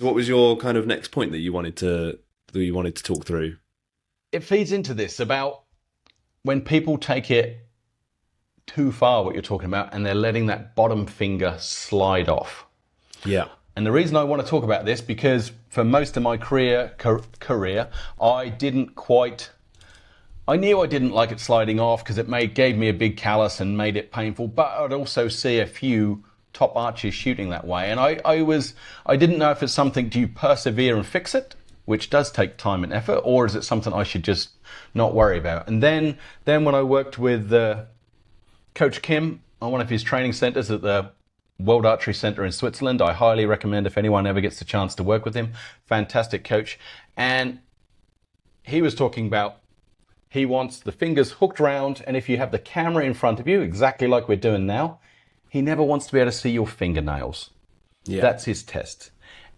What was your kind of next point that you wanted to talk through? It feeds into this about when people take it too far, what you're talking about, and they're letting that bottom finger slide off. Yeah. And the reason I want to talk about this, because for most of my career, I knew I didn't like it sliding off because it gave me a big callus and made it painful, but I'd also see a few top archers shooting that way. And I didn't know if it's something, do you persevere and fix it, which does take time and effort, or is it something I should just not worry about? And then when I worked with Coach Kim on one of his training centers at the World Archery Center in Switzerland, I highly recommend if anyone ever gets the chance to work with him. Fantastic coach. And he was talking about he wants the fingers hooked round, and if you have the camera in front of you, exactly like we're doing now, he never wants to be able to see your fingernails. Yeah. That's his test.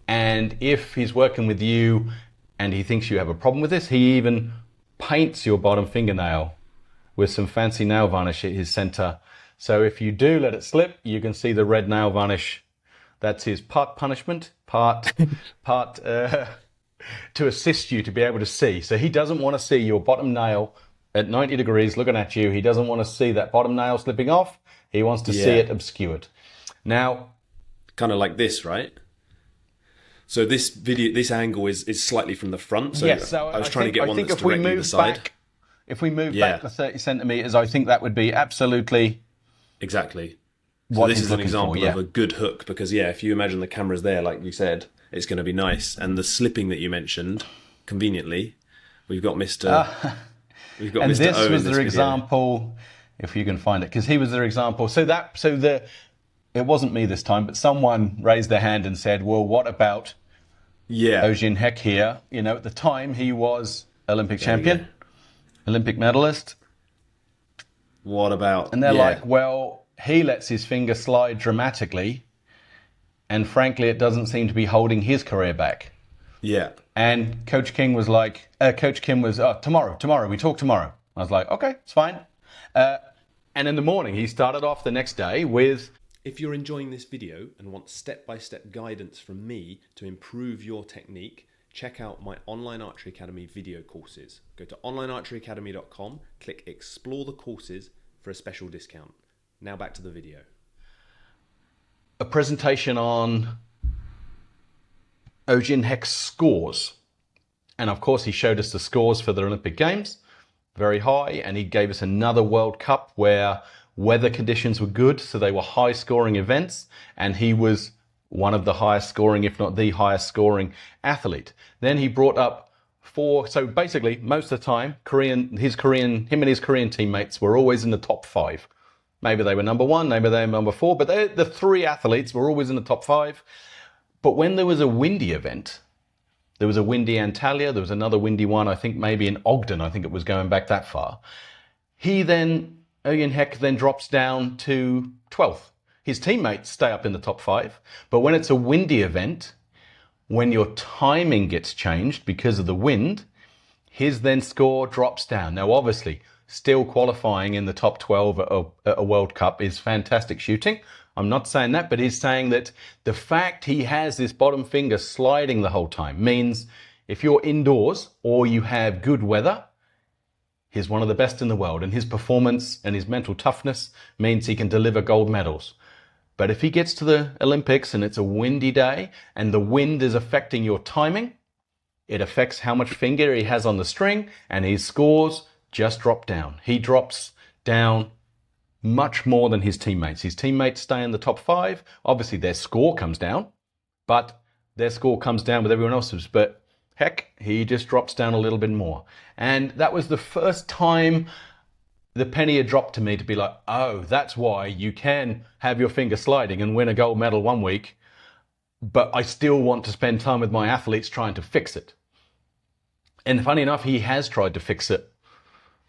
And if he's working with you and he thinks you have a problem with this, he even paints your bottom fingernail with some fancy nail varnish at his center. So if you do let it slip, you can see the red nail varnish. That's his part punishment, part to assist you to be able to see. So he doesn't want to see your bottom nail at 90 degrees looking at you. He doesn't want to see that bottom nail slipping off. He wants to see it obscured. Now, kind of like this, right? So this angle is slightly from the front. So, so I was trying to get one that's if we directly move the side. If we move back the 30 centimeters, I think that would be absolutely exactly. So this is an example of a good hook because, if you imagine the camera's there, like you said, it's going to be nice. And the slipping that you mentioned, conveniently, we've got Mr. We've got and Mr. this O was in this their video. example, if you can find it, because he was their example. It wasn't me this time, but someone raised their hand and said, well, what about Ojin Heck here? You know, at the time, he was Olympic champion, Olympic medalist. What about? And they're like, well, he lets his finger slide dramatically, and frankly, it doesn't seem to be holding his career back. Yeah. And Coach Kim was, tomorrow, we talk tomorrow. I was like, okay, it's fine. And in the morning, he started off the next day with... If you're enjoying this video and want step-by-step guidance from me to improve your technique, check out my Online Archery Academy video courses. Go to onlinearcheryacademy.com, click Explore the Courses for a special discount. Now back to the video. A presentation on Ojin Heck's scores. And of course, he showed us the scores for the Olympic Games, very high, and he gave us another World Cup where weather conditions were good, so they were high-scoring events, and he was one of the highest-scoring, if not the highest-scoring athlete. Then he brought up so basically, most of the time, him and his Korean teammates were always in the top 5. Maybe they were number 1, maybe they were number 4, but the 3 athletes were always in the top 5. But when there was a windy event, there was a windy Antalya, there was another windy one, I think maybe in Ogden, I think it was going back that far. Ojin Heck then drops down to 12th. His teammates stay up in the top 5, but when it's a windy event, when your timing gets changed because of the wind, his then score drops down. Now, obviously, still qualifying in the top 12 at a World Cup is fantastic shooting. I'm not saying that, but he's saying that the fact he has this bottom finger sliding the whole time means if you're indoors or you have good weather, he's one of the best in the world, and his performance and his mental toughness means he can deliver gold medals. But if he gets to the Olympics and it's a windy day and the wind is affecting your timing, it affects how much finger he has on the string, and his scores just drop down. He drops down much more than his teammates. His teammates stay in the top 5. Obviously, their score comes down, but their score comes down with everyone else's. But Heck, he just drops down a little bit more. And that was the first time the penny had dropped to me to be like, oh, that's why you can have your finger sliding and win a gold medal one week, but I still want to spend time with my athletes trying to fix it. And funny enough, he has tried to fix it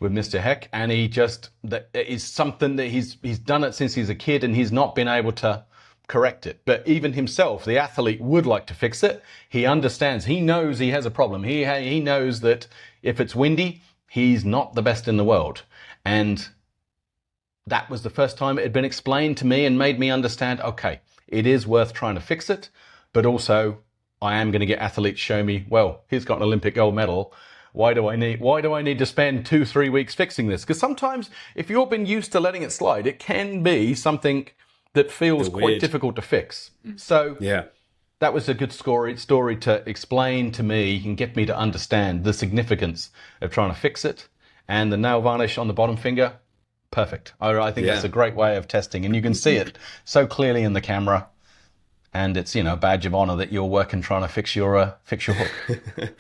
with Mr. Heck, and that is something that he's done it since he's a kid, and he's not been able to correct it. But even himself, the athlete, would like to fix it. He understands, he knows he has a problem. He knows that if it's windy, he's not the best in the world. And that was the first time it had been explained to me and made me understand, okay, it is worth trying to fix it, but also I am going to get athletes show me, well, he's got an Olympic gold medal. Why do I need to spend 2-3 weeks fixing this? Because sometimes if you've been used to letting it slide, it can be something that feels quite difficult to fix. So Yeah. that was a good story to explain to me and get me to understand the significance of trying to fix it. And the nail varnish on the bottom finger, perfect. I think that's a great way of testing, and you can see it so clearly in the camera. And it's, a badge of honor that you're working trying to fix your hook.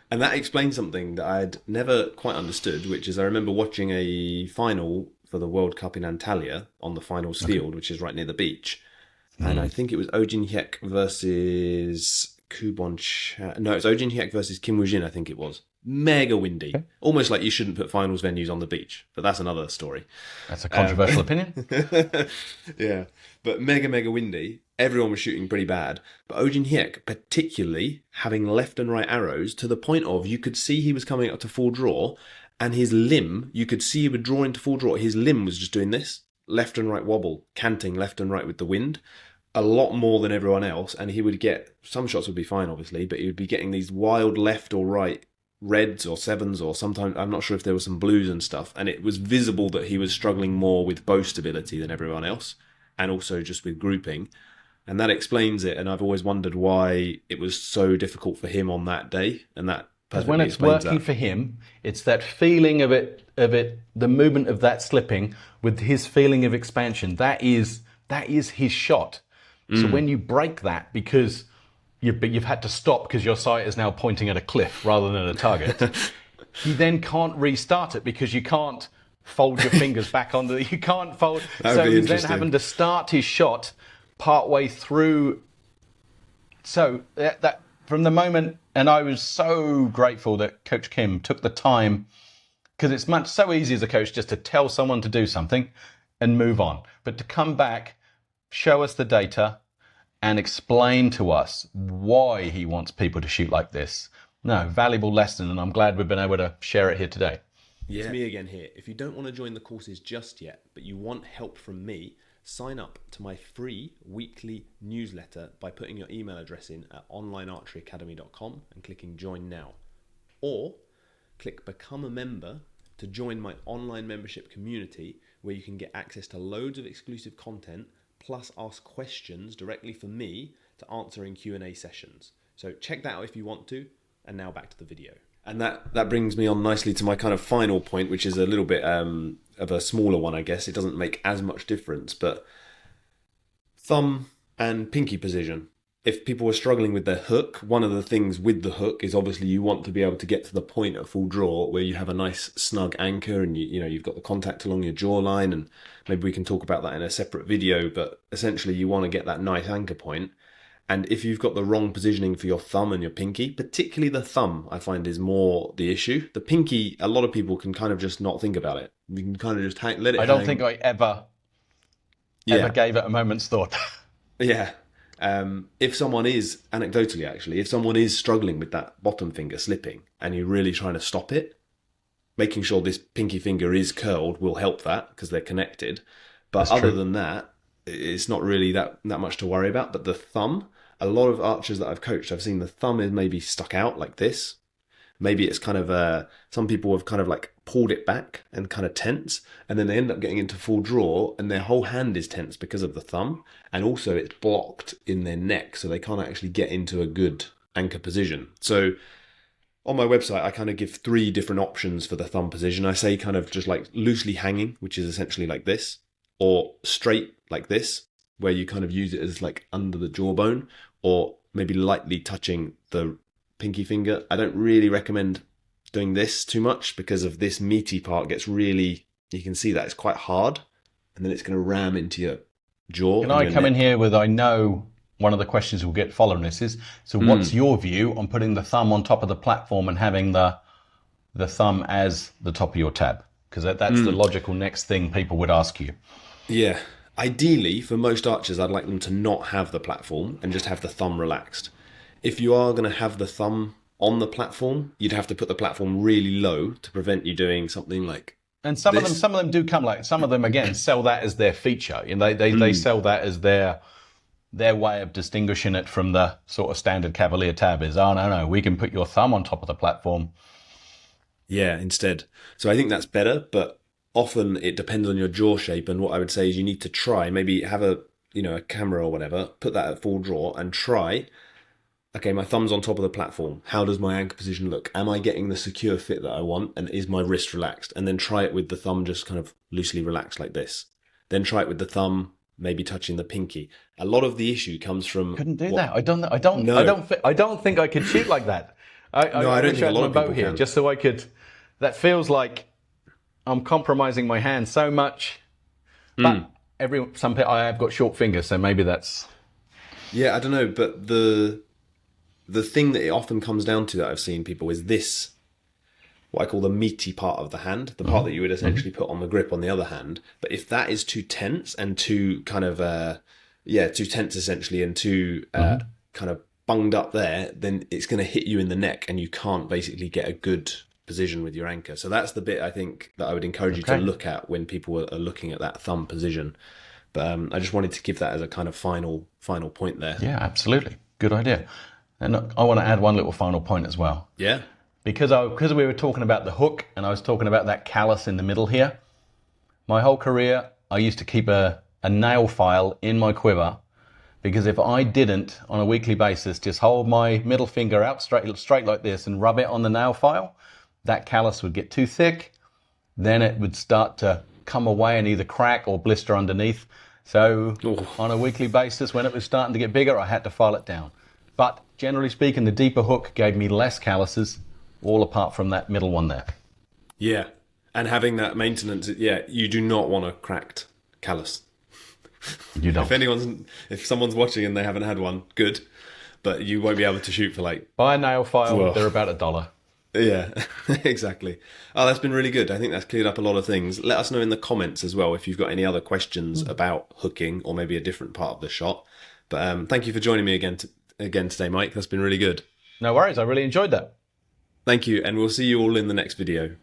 And that explains something that I'd never quite understood, which is I remember watching a final for the World Cup in Antalya on the finals field, which is right near the beach. And I think it was Oh Jin-hyuk versus No, it's Oh Jin-hyuk versus Kim Woo-jin, I think it was. Mega windy. Okay. Almost like you shouldn't put finals venues on the beach. But that's another story. That's a controversial opinion. Yeah. But mega windy. Everyone was shooting pretty bad. But Oh Jin-hyuk, particularly having left and right arrows to the point of you could see he was coming up to full draw, and his limb, you could see he would draw into full draw. His limb was just doing this. Left and right wobble, canting left and right with the wind. A lot more than everyone else. And he would get, some shots would be fine, obviously, but he would be getting these wild left or right reds or sevens, or sometimes I'm not sure if there were some blues and stuff, and it was visible that he was struggling more with bow stability than everyone else, and also just with grouping, and that explains it. And I've always wondered why it was so difficult for him on that day, and that because when it's working for him, it's that feeling of it, the movement of that slipping with his feeling of expansion. That is his shot. So when you break that because you've had to stop because your sight is now pointing at a cliff rather than a target, he then can't restart it because you can't fold your fingers back onto the, you can't fold. So he's then having to start his shot partway through. So that from the moment, and I was so grateful that Coach Kim took the time, because it's so easy as a coach just to tell someone to do something and move on, but to come back, show us the data, and explain to us why he wants people to shoot like this. No, valuable lesson, and I'm glad we've been able to share it here today. Yeah. It's me again here. If you don't want to join the courses just yet, but you want help from me, sign up to my free weekly newsletter by putting your email address in at onlinearcheryacademy.com and clicking join now. Or click become a member to join my online membership community, where you can get access to loads of exclusive content, plus ask questions directly for me to answer in Q&A sessions. So check that out if you want to. And now back to the video. And that brings me on nicely to my kind of final point, which is a little bit of a smaller one, I guess. It doesn't make as much difference, but thumb and pinky position. If people are struggling with their hook, one of the things with the hook is obviously you want to be able to get to the point at full draw where you have a nice snug anchor, and you've got the contact along your jawline, and maybe we can talk about that in a separate video, but essentially you want to get that nice anchor point. And if you've got the wrong positioning for your thumb and your pinky, particularly the thumb, I find is more the issue. The pinky, a lot of people can kind of just not think about it. You can kind of just let it hang. I don't think I ever gave it a moment's thought. Yeah. If someone is, anecdotally actually, if someone is struggling with that bottom finger slipping and you're really trying to stop it, making sure this pinky finger is curled will help that because they're connected. But other than that, it's not really that much to worry about. But the thumb, a lot of archers that I've coached, I've seen the thumb is maybe stuck out like this. Maybe it's kind of, some people have kind of like pulled it back and kind of tense, and then they end up getting into full draw and their whole hand is tense because of the thumb, and also it's blocked in their neck, so they can't actually get into a good anchor position. So on my website, I kind of give 3 different options for the thumb position. I say kind of just like loosely hanging, which is essentially like this, or straight like this, where you kind of use it as like under the jawbone, or maybe lightly touching the pinky finger. I don't really recommend doing this too much because of this meaty part gets really, you can see that it's quite hard, and then it's going to ram into your jaw. Can I come in here with, I know one of the questions we'll get following this is, so what's your view on putting the thumb on top of the platform and having the thumb as the top of your tab? Because that's the logical next thing people would ask you. Yeah. Ideally, for most archers, I'd like them to not have the platform and just have the thumb relaxed. If you are going to have the thumb on the platform, you'd have to put the platform really low to prevent you doing something like. And some of them do come like, some of them again sell that as their feature, and they sell that as their their way of distinguishing it from the sort of standard Cavalier tab is, oh, no, we can put your thumb on top of the platform. Yeah, instead. So I think that's better, but often it depends on your jaw shape. And what I would say is you need to try, maybe have a camera or whatever, put that at full draw and try. Okay, my thumb's on top of the platform. How does my anchor position look? Am I getting the secure fit that I want? And is my wrist relaxed? And then try it with the thumb just kind of loosely relaxed like this. Then try it with the thumb maybe touching the pinky. A lot of the issue comes from... Couldn't do that. I don't think I could shoot like that. I don't think a lot of people can. Just so I could... That feels like I'm compromising my hand so much. But I have got short fingers, so maybe that's... Yeah, I don't know, but the thing that it often comes down to that I've seen people is this, what I call the meaty part of the hand, the part that you would essentially put on the grip on the other hand. But if that is too tense and too kind of, too tense essentially and too kind of bunged up there, then it's going to hit you in the neck and you can't basically get a good position with your anchor. So that's the bit I think that I would encourage you to look at when people are looking at that thumb position. But I just wanted to give that as a kind of final point there. Yeah, absolutely. Good idea. And I want to add one little final point as well. Yeah. Because we were talking about the hook and I was talking about that callus in the middle here. My whole career, I used to keep a nail file in my quiver because if I didn't, on a weekly basis, just hold my middle finger out straight like this and rub it on the nail file, that callus would get too thick. Then it would start to come away and either crack or blister underneath. So on a weekly basis, when it was starting to get bigger, I had to file it down. But generally speaking, the deeper hook gave me less calluses, all apart from that middle one there. Yeah, and having that maintenance, you do not want a cracked callus. You don't. If someone's watching and they haven't had one, good, but you won't be able to shoot for Buy a nail file, they're about $1. Yeah, exactly. Oh, that's been really good. I think that's cleared up a lot of things. Let us know in the comments as well if you've got any other questions about hooking or maybe a different part of the shot. But thank you for joining me again today, Mike. That's been really good. No worries. I really enjoyed that. Thank you, and we'll see you all in the next video.